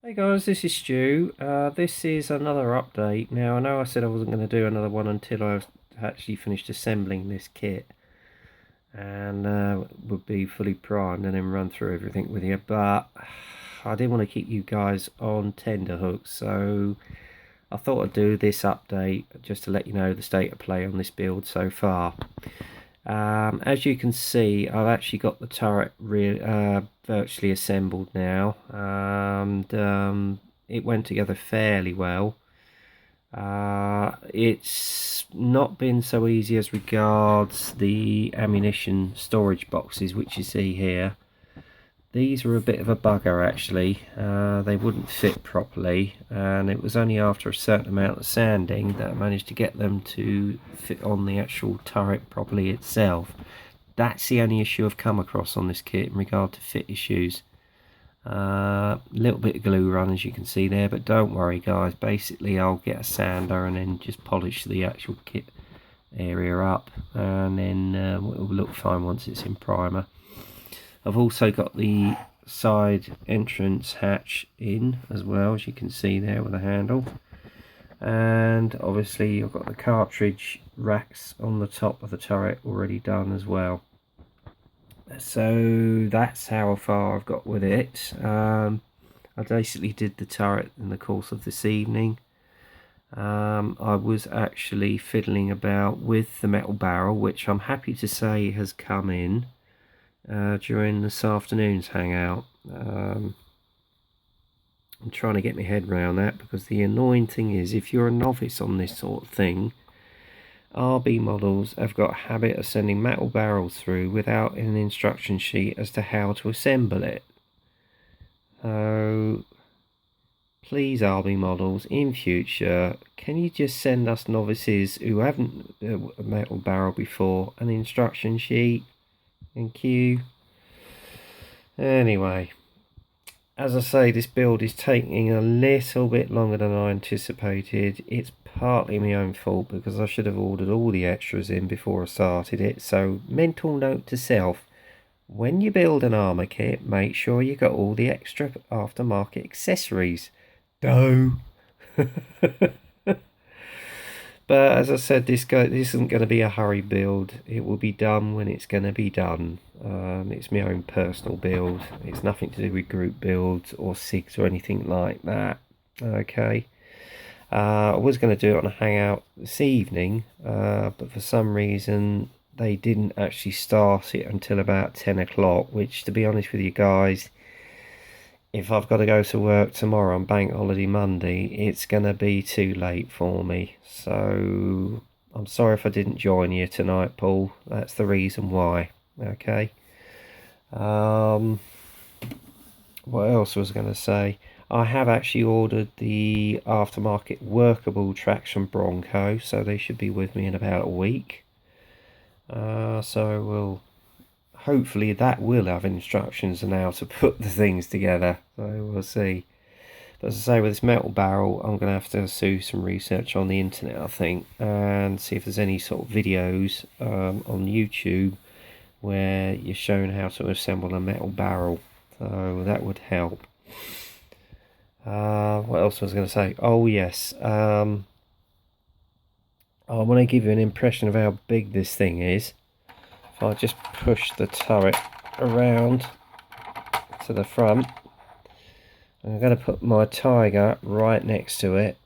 Hey guys, this is Stu. This is another update. Now, I know I said I wasn't going to do another one until I actually finished assembling this kit and would be fully primed and then run through everything with you, but I didn't want to keep you guys on tenterhooks, so I thought I'd do this update just to let you know the state of play on this build so far. As you can see, I've actually got the turret virtually assembled now, and it went together fairly well. It's not been so easy as regards the ammunition storage boxes, which you see here. These were a bit of a bugger actually. They wouldn't fit properly, and it was only after a certain amount of sanding that I managed to get them to fit on the actual turret properly itself. That's the only issue I've come across on this kit in regard to fit issues. Little bit of glue run, as you can see there, but don't worry guys, basically I'll get a sander and then just polish the actual kit area up, and then it will look fine once it's in primer. I've also got the side entrance hatch in as well, as you can see there with the handle, and obviously I've got the cartridge racks on the top of the turret already done as well. So that's how far I've got with it. I basically did the turret in the course of this evening. I was actually fiddling about with the metal barrel, which I'm happy to say has come in during this afternoon's hangout. I'm trying to get my head around that, because the annoying thing is, if you're a novice on this sort of thing, RB models have got a habit of sending metal barrels through without an instruction sheet as to how to assemble it. So please, RB models, in future, can you just send us novices who haven't a metal barrel before an instruction sheet? Thank you. Anyway, as I say, this build is taking a little bit longer than I anticipated. It's partly my own fault, because I should have ordered all the extras in before I started it. So, mental note to self, when you build an armor kit, make sure you got all the extra aftermarket accessories. Doh! But as I said, this isn't going to be a hurry build. It will be done when it's going to be done. It's my own personal build. It's nothing to do with group builds or SIGs or anything like that. Okay. I was going to do it on a hangout this evening, but for some reason they didn't actually start it until about 10 o'clock, which, to be honest with you guys, if I've got to go to work tomorrow on Bank Holiday Monday, it's going to be too late for me. So I'm sorry if I didn't join you tonight, Paul. That's the reason why. Okay. What else was I going to say? I have actually ordered the aftermarket workable tracks from Bronco, so they should be with me in about a week. So we'll hopefully that will have instructions on how to put the things together, so we'll see. But as I say, with this metal barrel, I'm going to have to do some research on the internet, I think, and see if there's any sort of videos on YouTube where you're shown how to assemble a metal barrel, so that would help. What else was I going to say? Oh yes, I want to give you an impression of how big this thing is. If I just push the turret around to the front, I'm going to put my Tiger right next to it.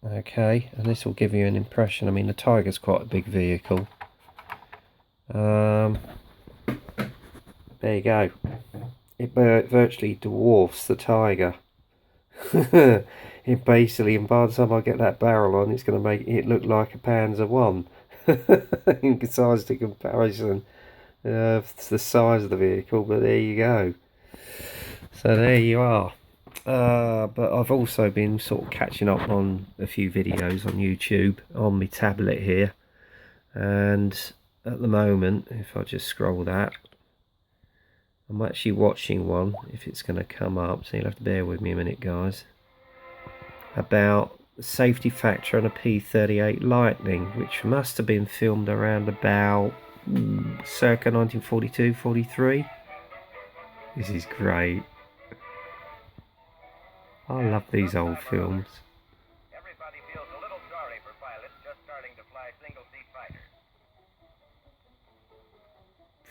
Okay, and this will give you an impression. I mean, the Tiger's quite a big vehicle. There you go. It virtually dwarfs the Tiger. It basically, and by the time I get that barrel on, it's going to make it look like a Panzer I. In size to comparison of the size of the vehicle, but there you go. So there you are. But I've also been sort of catching up on a few videos on YouTube on my tablet here, and at the moment, if I just scroll that, I'm actually watching one, if it's going to come up, so you'll have to bear with me a minute guys, about safety factor on a P38 Lightning, which must have been filmed around about circa 1942-43. This is great. I love these old films. Everybody feels a little sorry for pilots just starting to fly single-seat fighters.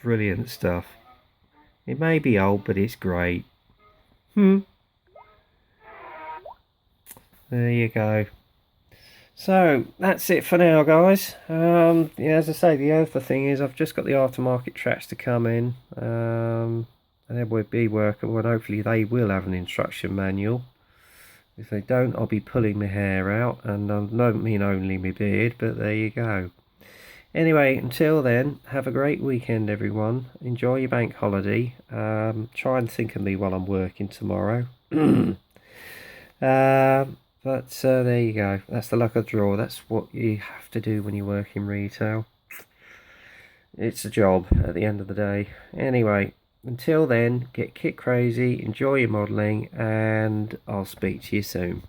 Brilliant stuff. It may be old, but it's great. There you go. So that's it for now, guys. Yeah, as I say, the other thing is I've just got the aftermarket tracks to come in, and they will be workable, and hopefully they will have an instruction manual. If they don't, I'll be pulling my hair out, and I don't mean only my beard, but there you go. Anyway, until then, have a great weekend, everyone. Enjoy your bank holiday. Try and think of me while I'm working tomorrow. But there you go. That's the luck of the draw. That's what you have to do when you work in retail. It's a job at the end of the day. Anyway, until then, get kit crazy, enjoy your modelling, and I'll speak to you soon.